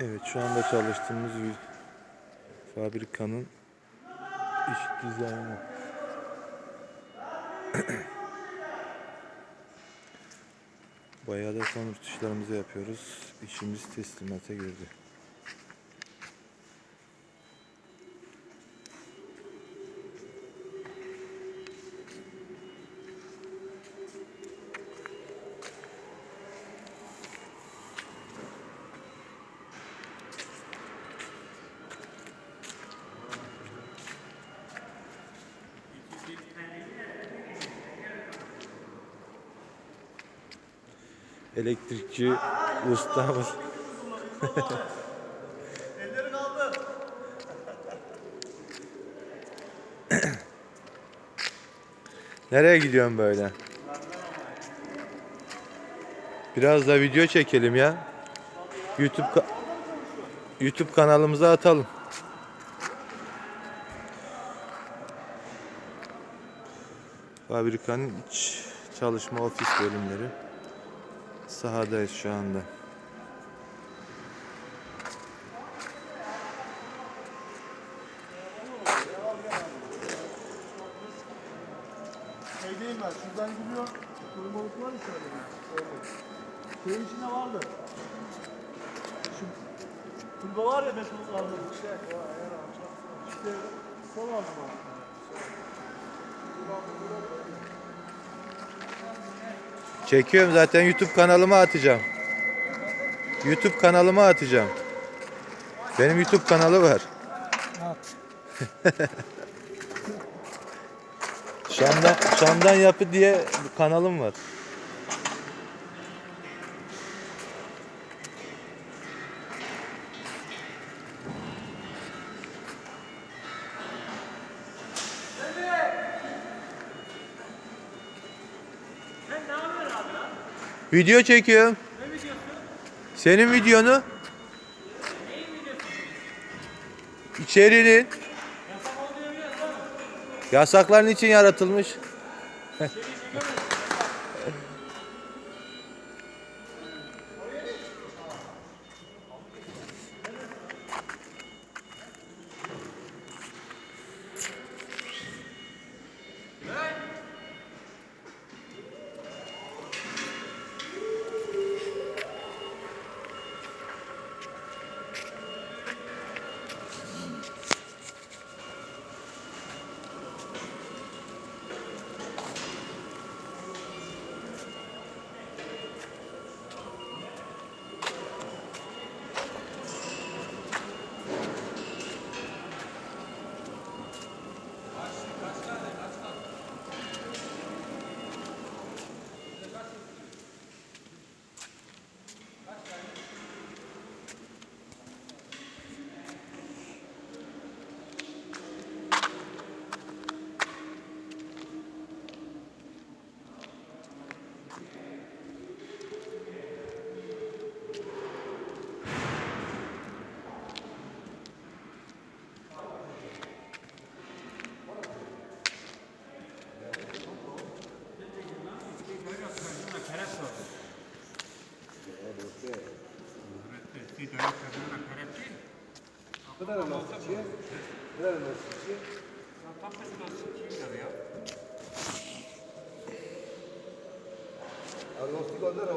Evet, şu anda çalıştığımız bir fabrikanın iç dizaynı. Bayağı da son rötuşlarımızı yapıyoruz. İşimiz teslimata girdi. Elektrikçi ustamız. Elleri kaldı. Nereye gidiyorsun böyle? Biraz da video çekelim ya. YouTube kanalımıza atalım. Fabrikanın iç çalışma ofis bölümleri. Sahadayız şu anda. Şey değil ben, şuradan gidiyor. Korumalık var ya şöyle. Şeyin içinde vardı. Şu kulübe var ya beton vardı. İşte son aldım abi. Çekiyorum zaten, YouTube kanalıma atacağım. YouTube kanalıma atacağım. Benim YouTube kanalı var. At. Şam'dan Yapı diye bir kanalım var. Sen ne yapıyorsun abi lan? Video çekiyorum. Ne videosu? Senin videonu. Neyin videosu? İçerinin. Yasak olduğunu biliyorsun değil mi? Yasakların için yaratılmış. Şeyi çekemezsin. Agnostico allora